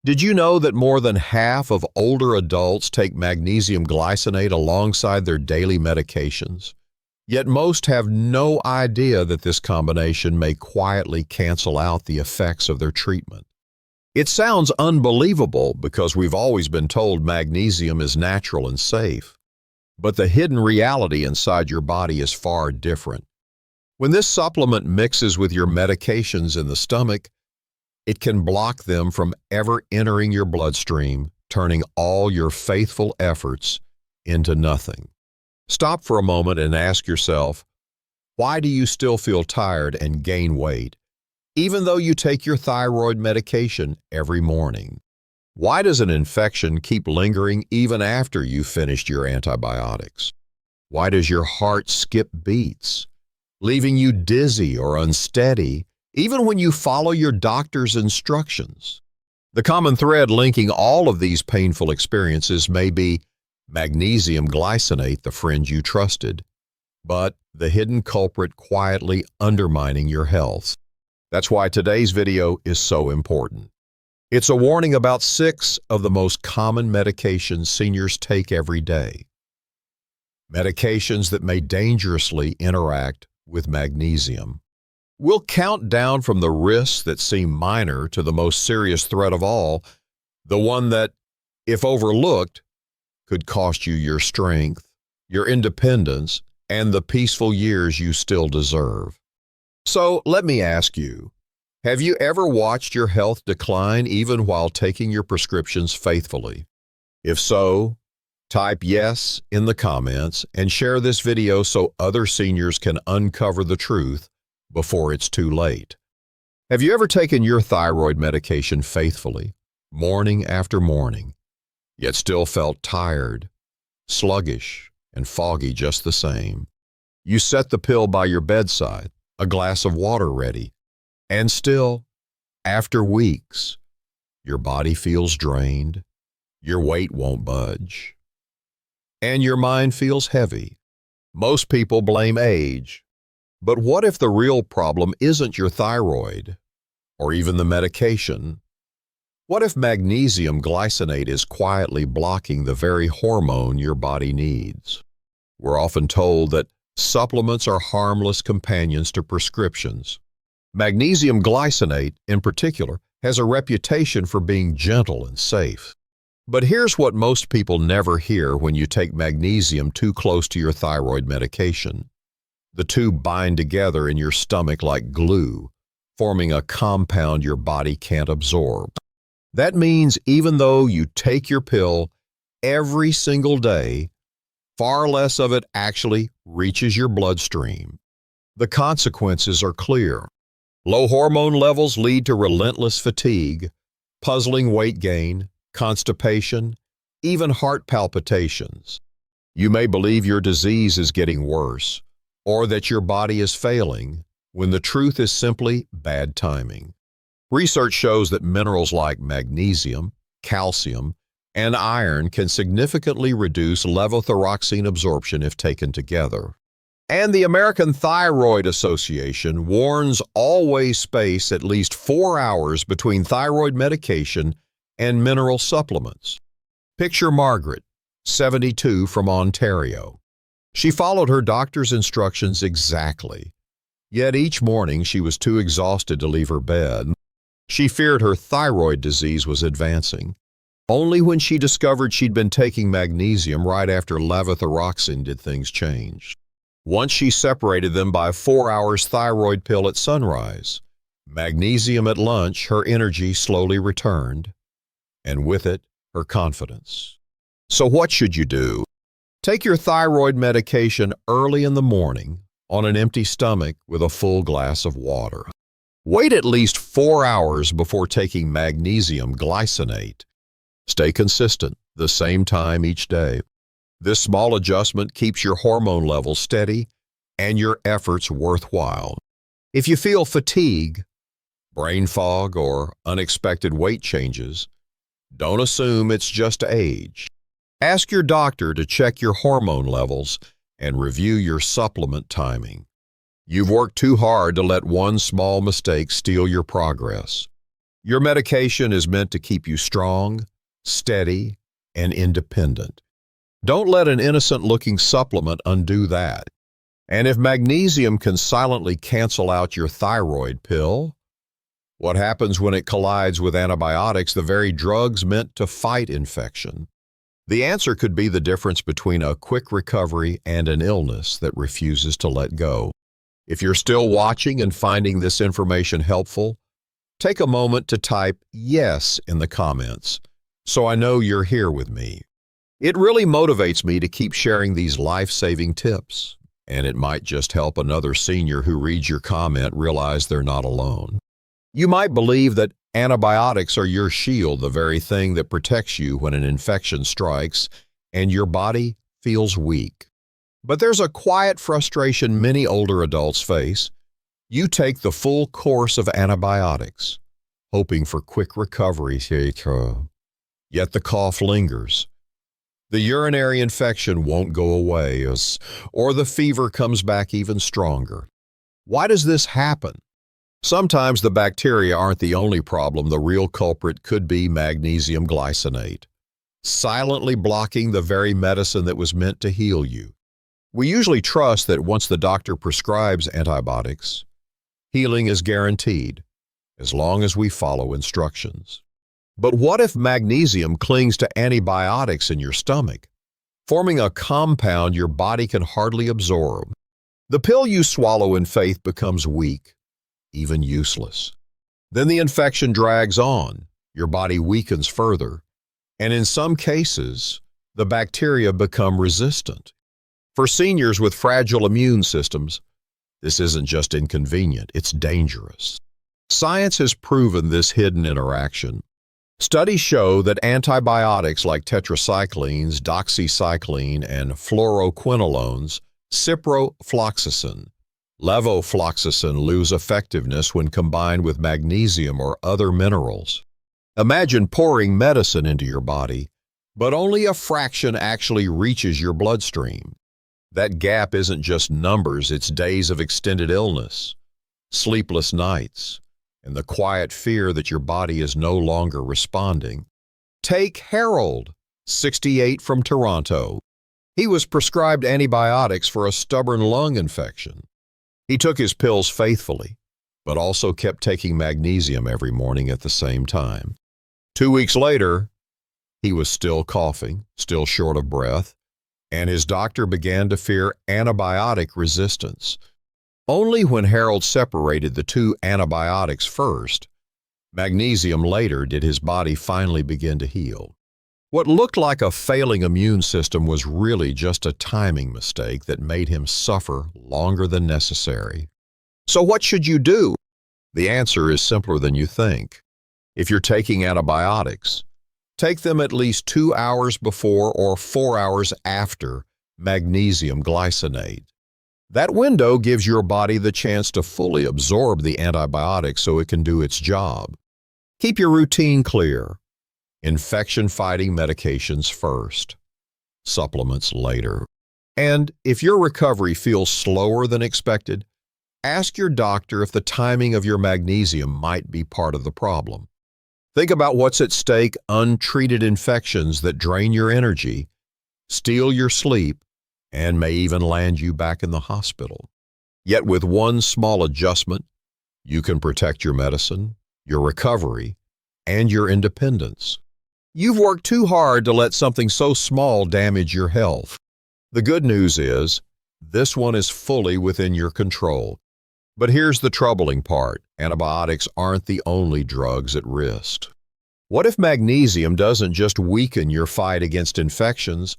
Did you know that more than half of older adults take magnesium glycinate alongside their daily medications? Yet most have no idea that this combination may quietly cancel out the effects of their treatment. It sounds unbelievable because we've always been told magnesium is natural and safe. But the hidden reality inside your body is far different. When this supplement mixes with your medications in the stomach, it can block them from ever entering your bloodstream, turning all your faithful efforts into nothing. Stop for a moment and ask yourself, why do you still feel tired and gain weight, even though you take your thyroid medication every morning? Why does an infection keep lingering even after you've finished your antibiotics? Why does your heart skip beats, leaving you dizzy or unsteady even when you follow your doctor's instructions? The common thread linking all of these painful experiences may be magnesium glycinate, the friend you trusted, but the hidden culprit quietly undermining your health. That's why today's video is so important. It's a warning about 6 of the most common medications seniors take every day. Medications that may dangerously interact with magnesium. We'll count down from the risks that seem minor to the most serious threat of all, the one that, if overlooked, could cost you your strength, your independence, and the peaceful years you still deserve. So let me ask you, have you ever watched your health decline even while taking your prescriptions faithfully? If so, type yes in the comments and share this video so other seniors can uncover the truth before it's too late. Have you ever taken your thyroid medication faithfully, morning after morning, yet still felt tired, sluggish, and foggy just the same? You set the pill by your bedside, a glass of water ready, and still, after weeks, your body feels drained, your weight won't budge, and your mind feels heavy. Most people blame age. But what if the real problem isn't your thyroid, or even the medication? What if magnesium glycinate is quietly blocking the very hormone your body needs? We're often told that supplements are harmless companions to prescriptions. Magnesium glycinate, in particular, has a reputation for being gentle and safe. But here's what most people never hear when you take magnesium too close to your thyroid medication. The two bind together in your stomach like glue, forming a compound your body can't absorb. That means even though you take your pill every single day, far less of it actually reaches your bloodstream. The consequences are clear. Low hormone levels lead to relentless fatigue, puzzling weight gain, constipation, even heart palpitations. You may believe your disease is getting worse, or that your body is failing, when the truth is simply bad timing. Research shows that minerals like magnesium, calcium, and iron can significantly reduce levothyroxine absorption if taken together. And the American Thyroid Association warns always space at least 4 hours between thyroid medication and mineral supplements. Picture Margaret, 72, from Ontario. She followed her doctor's instructions exactly, yet each morning she was too exhausted to leave her bed. She feared her thyroid disease was advancing. Only when she discovered she'd been taking magnesium right after levothyroxine did things change. Once she separated them by 4 hours thyroid pill at sunrise, magnesium at lunch, her energy slowly returned, and with it, her confidence. So what should you do? Take your thyroid medication early in the morning on an empty stomach with a full glass of water. Wait at least 4 hours before taking magnesium glycinate. Stay consistent, the same time each day. This small adjustment keeps your hormone levels steady and your efforts worthwhile. If you feel fatigue, brain fog, or unexpected weight changes, don't assume it's just age. Ask your doctor to check your hormone levels and review your supplement timing. You've worked too hard to let one small mistake steal your progress. Your medication is meant to keep you strong, steady, and independent. Don't let an innocent-looking supplement undo that. And if magnesium can silently cancel out your thyroid pill, what happens when it collides with antibiotics, the very drugs meant to fight infection? The answer could be the difference between a quick recovery and an illness that refuses to let go. If you're still watching and finding this information helpful, take a moment to type "yes" in the comments so I know you're here with me. It really motivates me to keep sharing these life-saving tips, and it might just help another senior who reads your comment realize they're not alone. You might believe that antibiotics are your shield, the very thing that protects you when an infection strikes and your body feels weak. But there's a quiet frustration many older adults face. You take the full course of antibiotics, hoping for quick recovery, yet the cough lingers. The urinary infection won't go away, or the fever comes back even stronger. Why does this happen? Sometimes the bacteria aren't the only problem. The real culprit could be magnesium glycinate, silently blocking the very medicine that was meant to heal you. We usually trust that once the doctor prescribes antibiotics, healing is guaranteed, as long as we follow instructions. But what if magnesium clings to antibiotics in your stomach, forming a compound your body can hardly absorb? The pill you swallow in faith becomes weak, even useless. Then the infection drags on, your body weakens further, and in some cases, the bacteria become resistant. For seniors with fragile immune systems, this isn't just inconvenient, it's dangerous. Science has proven this hidden interaction. Studies show that antibiotics like tetracyclines, doxycycline, and fluoroquinolones, ciprofloxacin, levofloxacin lose effectiveness when combined with magnesium or other minerals. Imagine pouring medicine into your body, but only a fraction actually reaches your bloodstream. That gap isn't just numbers, it's days of extended illness, sleepless nights, and the quiet fear that your body is no longer responding. Take Harold, 68, from Toronto. He was prescribed antibiotics for a stubborn lung infection. He took his pills faithfully, but also kept taking magnesium every morning at the same time. 2 weeks later, he was still coughing, still short of breath, and his doctor began to fear antibiotic resistance. Only when Harold separated the two antibiotics first, magnesium later, did his body finally begin to heal. What looked like a failing immune system was really just a timing mistake that made him suffer longer than necessary. So what should you do? The answer is simpler than you think. If you're taking antibiotics, take them at least 2 hours before or 4 hours after magnesium glycinate. That window gives your body the chance to fully absorb the antibiotic so it can do its job. Keep your routine clear. Infection-fighting medications first, supplements later. And if your recovery feels slower than expected, ask your doctor if the timing of your magnesium might be part of the problem. Think about what's at stake: untreated infections that drain your energy, steal your sleep, and may even land you back in the hospital. Yet with one small adjustment, you can protect your medicine, your recovery, and your independence. You've worked too hard to let something so small damage your health. The good news is, this one is fully within your control. But here's the troubling part: antibiotics aren't the only drugs at risk. What if magnesium doesn't just weaken your fight against infections,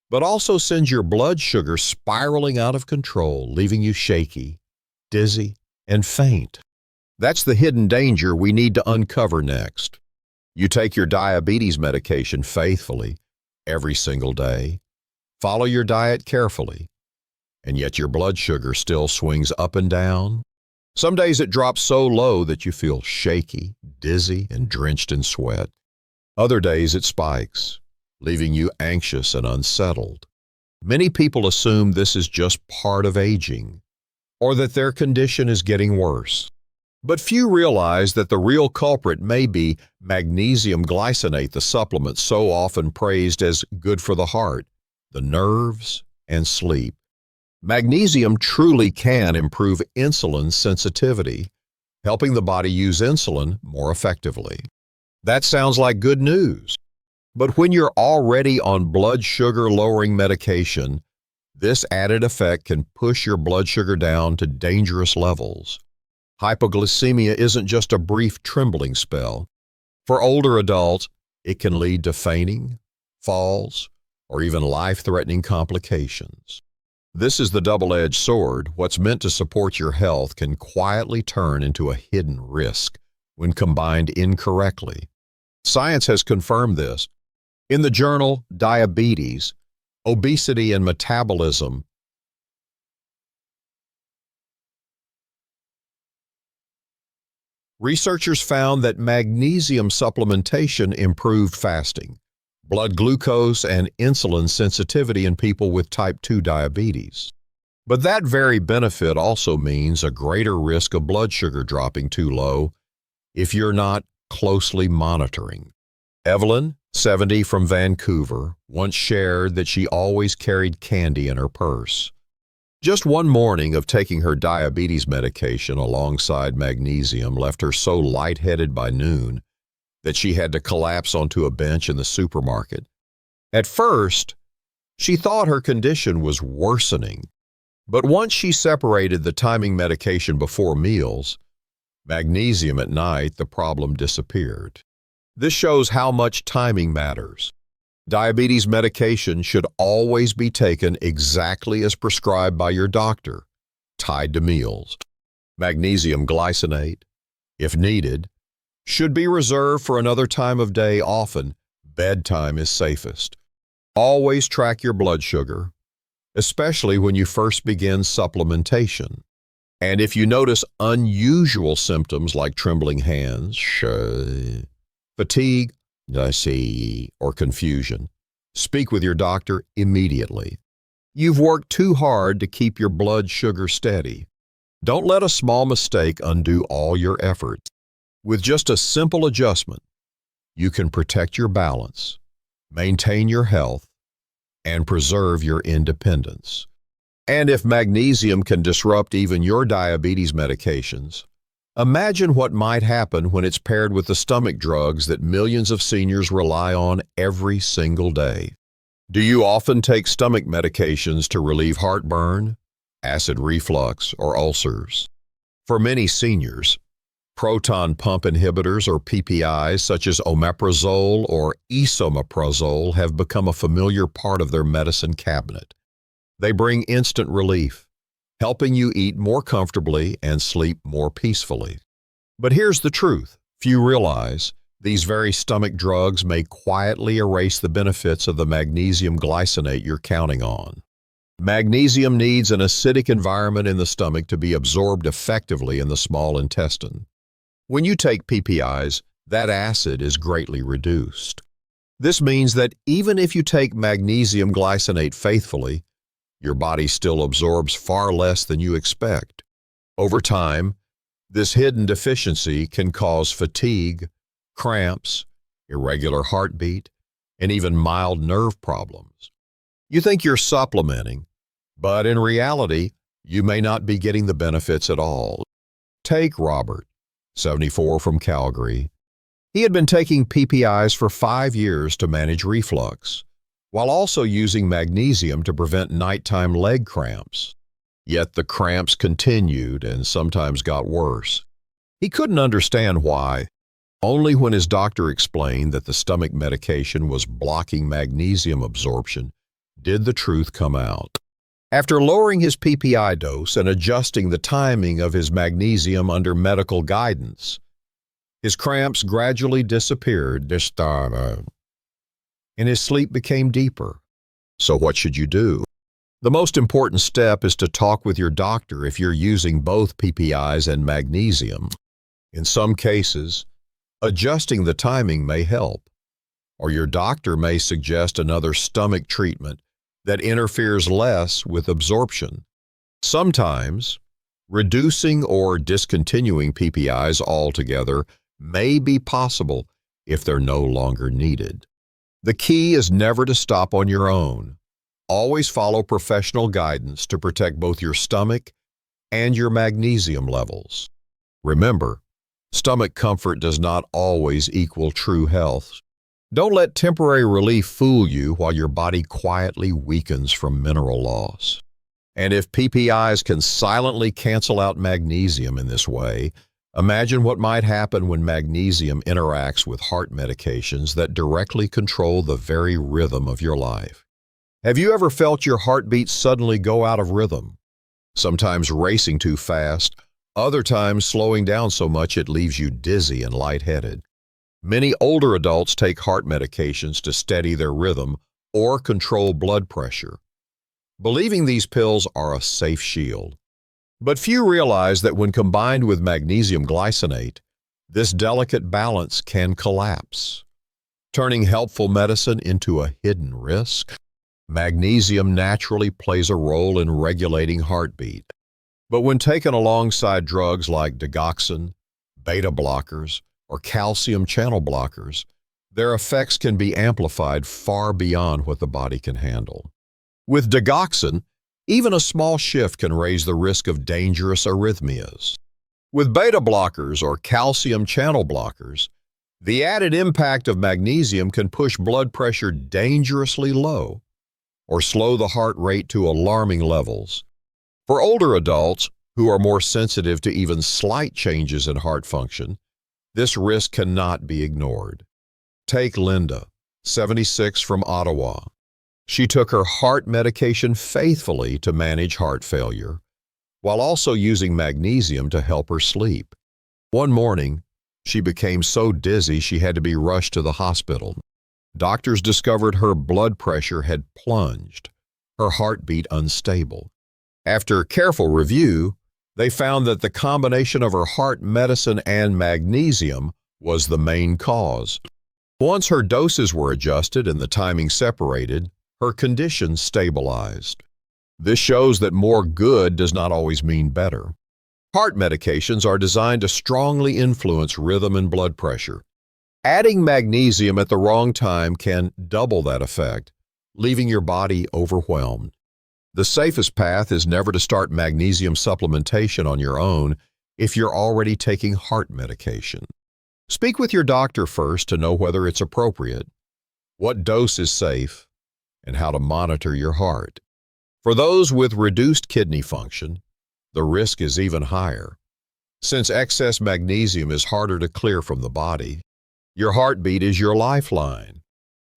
but also sends your blood sugar spiraling out of control, leaving you shaky, dizzy, and faint? That's the hidden danger we need to uncover next. You take your diabetes medication faithfully every single day, follow your diet carefully, and yet your blood sugar still swings up and down. Some days it drops so low that you feel shaky, dizzy, and drenched in sweat. Other days it spikes, leaving you anxious and unsettled. Many people assume this is just part of aging, or that their condition is getting worse. But few realize that the real culprit may be magnesium glycinate, the supplement so often praised as good for the heart, the nerves, and sleep. Magnesium truly can improve insulin sensitivity, helping the body use insulin more effectively. That sounds like good news. But when you're already on blood sugar lowering medication, this added effect can push your blood sugar down to dangerous levels. Hypoglycemia isn't just a brief trembling spell. For older adults, it can lead to fainting, falls, or even life-threatening complications. This is the double-edged sword. What's meant to support your health can quietly turn into a hidden risk when combined incorrectly. Science has confirmed this. In the journal Diabetes, Obesity and Metabolism, researchers found that magnesium supplementation improved fasting, blood glucose, and insulin sensitivity in people with type 2 diabetes. But that very benefit also means a greater risk of blood sugar dropping too low if you're not closely monitoring. Evelyn, 70, from Vancouver, once shared that she always carried candy in her purse. Just one morning of taking her diabetes medication alongside magnesium left her so lightheaded by noon that she had to collapse onto a bench in the supermarket. At first, she thought her condition was worsening, but once she separated the timing medication before meals, magnesium at night, the problem disappeared. This shows how much timing matters. Diabetes medication should always be taken exactly as prescribed by your doctor, tied to meals. Magnesium glycinate, if needed, should be reserved for another time of day. Often, bedtime is safest. Always track your blood sugar, especially when you first begin supplementation. And if you notice unusual symptoms like trembling hands, fatigue, or confusion, speak with your doctor immediately. You've worked too hard to keep your blood sugar steady. Don't let a small mistake undo all your efforts. With just a simple adjustment, you can protect your balance, maintain your health, and preserve your independence. And if magnesium can disrupt even your diabetes medications, imagine what might happen when it's paired with the stomach drugs that millions of seniors rely on every single day. Do you often take stomach medications to relieve heartburn, acid reflux, or ulcers? For many seniors, proton pump inhibitors or PPIs such as omeprazole or esomeprazole have become a familiar part of their medicine cabinet. They bring instant relief, helping you eat more comfortably and sleep more peacefully. But here's the truth. Few realize these very stomach drugs may quietly erase the benefits of the magnesium glycinate you're counting on. Magnesium needs an acidic environment in the stomach to be absorbed effectively in the small intestine. When you take PPIs, that acid is greatly reduced. This means that even if you take magnesium glycinate faithfully, your body still absorbs far less than you expect. Over time, this hidden deficiency can cause fatigue, cramps, irregular heartbeat, and even mild nerve problems. You think you're supplementing, but in reality, you may not be getting the benefits at all. Take Robert, 74, from Calgary. He had been taking PPIs for 5 years to manage reflux, while also using magnesium to prevent nighttime leg cramps. Yet the cramps continued and sometimes got worse. He couldn't understand why. Only when his doctor explained that the stomach medication was blocking magnesium absorption did the truth come out. After lowering his PPI dose and adjusting the timing of his magnesium under medical guidance, his cramps gradually disappeared, and his sleep became deeper. So what should you do? The most important step is to talk with your doctor if you're using both PPIs and magnesium. In some cases, adjusting the timing may help, or your doctor may suggest another stomach treatment that interferes less with absorption. Sometimes, Reducing or discontinuing PPIs altogether may be possible if they're no longer needed. The key is never to stop on your own. Always follow professional guidance to protect both your stomach and your magnesium levels. Remember, stomach comfort does not always equal true health. Don't let temporary relief fool you while your body quietly weakens from mineral loss. And if PPIs can silently cancel out magnesium in this way, imagine what might happen when magnesium interacts with heart medications that directly control the very rhythm of your life. Have you ever felt your heartbeat suddenly go out of rhythm? Sometimes racing too fast, other times slowing down so much it leaves you dizzy and lightheaded. Many older adults take heart medications to steady their rhythm or control blood pressure, believing these pills are a safe shield. But few realize that when combined with magnesium glycinate, this delicate balance can collapse, turning helpful medicine into a hidden risk. Magnesium naturally plays a role in regulating heartbeat, but when taken alongside drugs like digoxin, beta blockers, or calcium channel blockers, their effects can be amplified far beyond what the body can handle. With digoxin, even a small shift can raise the risk of dangerous arrhythmias. With beta blockers or calcium channel blockers, the added impact of magnesium can push blood pressure dangerously low or slow the heart rate to alarming levels. For older adults who are more sensitive to even slight changes in heart function, this risk cannot be ignored. Take Linda, 76, from Ottawa. She took her heart medication faithfully to manage heart failure, while also using magnesium to help her sleep. One morning, she became so dizzy she had to be rushed to the hospital. Doctors discovered her blood pressure had plunged, her heartbeat unstable. After careful review, they found that the combination of her heart medicine and magnesium was the main cause. Once her doses were adjusted and the timing separated, her condition stabilized. This shows that more good does not always mean better. Heart medications are designed to strongly influence rhythm and blood pressure. Adding magnesium at the wrong time can double that effect, leaving your body overwhelmed. The safest path is never to start magnesium supplementation on your own if you're already taking heart medication. Speak with your doctor first to know whether it's appropriate, what dose is safe, and how to monitor your heart. For those with reduced kidney function, the risk is even higher. Since excess magnesium is harder to clear from the body, your heartbeat is your lifeline.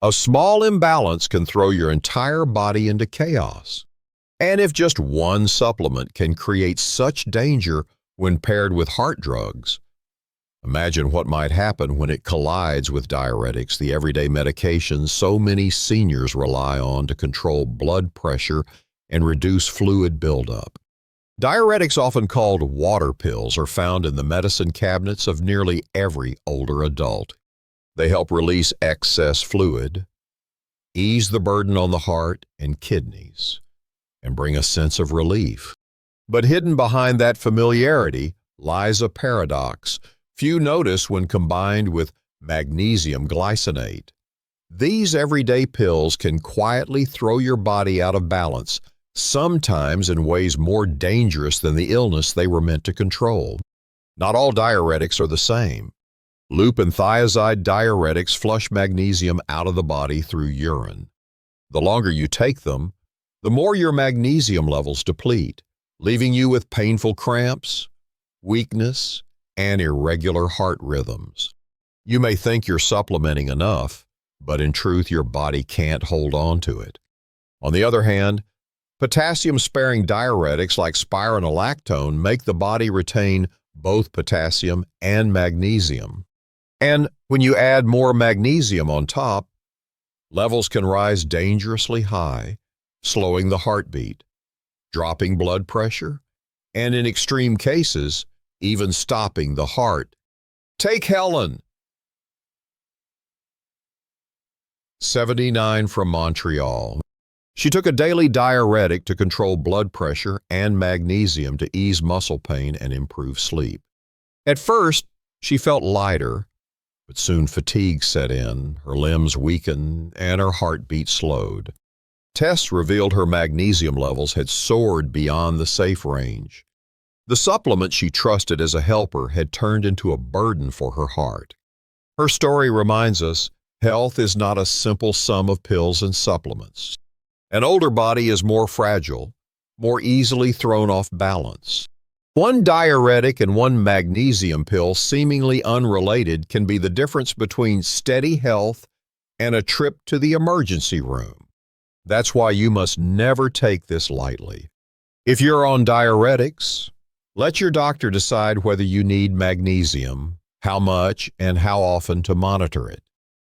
A small imbalance can throw your entire body into chaos. And if just one supplement can create such danger when paired with heart drugs, imagine what might happen when it collides with diuretics, the everyday medications so many seniors rely on to control blood pressure and reduce fluid buildup. Diuretics, often called water pills, are found in the medicine cabinets of nearly every older adult. They help release excess fluid, ease the burden on the heart and kidneys, and bring a sense of relief. But hidden behind that familiarity lies a paradox few notice when combined with magnesium glycinate. These everyday pills can quietly throw your body out of balance, sometimes in ways more dangerous than the illness they were meant to control. Not all diuretics are the same. Loop and thiazide diuretics flush magnesium out of the body through urine. The longer you take them, the more your magnesium levels deplete, leaving you with painful cramps, weakness, and irregular heart rhythms. You may think you're supplementing enough, but in truth your body can't hold on to it. On the other hand, potassium-sparing diuretics like spironolactone make the body retain both potassium and magnesium. And when you add more magnesium on top, levels can rise dangerously high, slowing the heartbeat, dropping blood pressure, and in extreme cases, even stopping the heart. Take Helen, 79, from Montreal. She took a daily diuretic to control blood pressure and magnesium to ease muscle pain and improve sleep. At first, she felt lighter, but soon fatigue set in, her limbs weakened, and her heartbeat slowed. Tests revealed her magnesium levels had soared beyond the safe range. The supplement she trusted as a helper had turned into a burden for her heart. Her story reminds us health is not a simple sum of pills and supplements. An older body is more fragile, more easily thrown off balance. One diuretic and one magnesium pill, seemingly unrelated, can be the difference between steady health and a trip to the emergency room. That's why you must never take this lightly. If you're on diuretics, let your doctor decide whether you need magnesium, how much, and how often to monitor it.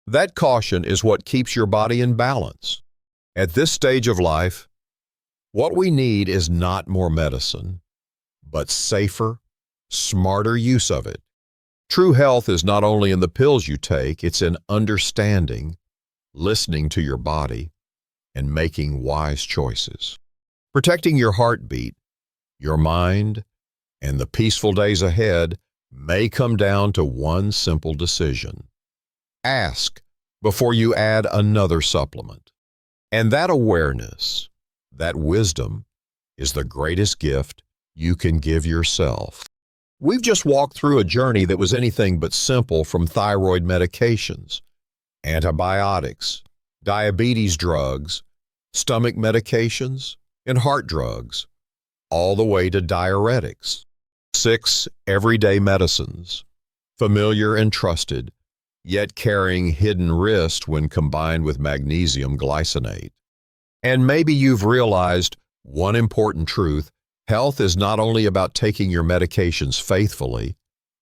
That caution is what keeps your body in balance. At this stage of life, what we need is not more medicine, but safer, smarter use of it. True health is not only in the pills you take, it's in understanding, listening to your body, and making wise choices. Protecting your heartbeat, your mind, and the peaceful days ahead may come down to one simple decision. Ask before you add another supplement. And that awareness, that wisdom, is the greatest gift you can give yourself. We've just walked through a journey that was anything but simple, from thyroid medications, antibiotics, diabetes drugs, stomach medications, and heart drugs, all the way to diuretics. 6 everyday medicines, familiar and trusted, yet carrying hidden risks when combined with magnesium glycinate. And maybe you've realized one important truth: health is not only about taking your medications faithfully,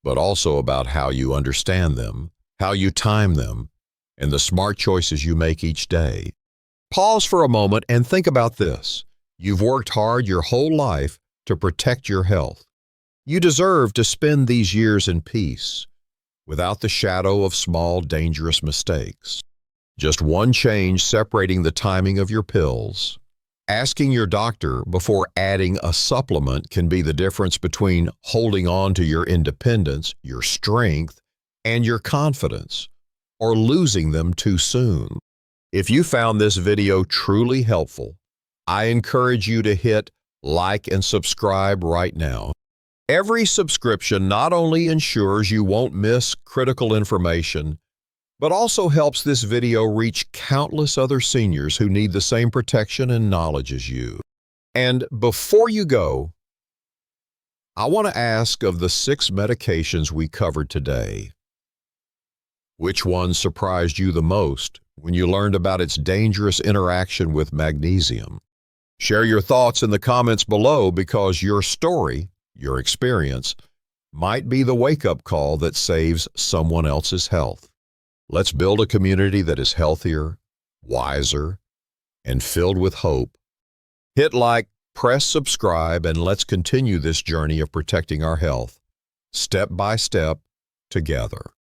but also about how you understand them, how you time them, and the smart choices you make each day. Pause for a moment and think about this. You've worked hard your whole life to protect your health. You deserve to spend these years in peace, without the shadow of small, dangerous mistakes. Just one change separating the timing of your pills. Asking your doctor before adding a supplement can be the difference between holding on to your independence, your strength, and your confidence, or losing them too soon. If you found this video truly helpful, I encourage you to hit like and subscribe right now. Every subscription not only ensures you won't miss critical information, but also helps this video reach countless other seniors who need the same protection and knowledge as you. And before you go, I want to ask, of the 6 medications we covered today, which one surprised you the most when you learned about its dangerous interaction with magnesium? Share your thoughts in the comments below, because your story, your experience, might be the wake-up call that saves someone else's health. Let's build a community that is healthier, wiser, and filled with hope. Hit like, press subscribe, and let's continue this journey of protecting our health, step by step, together.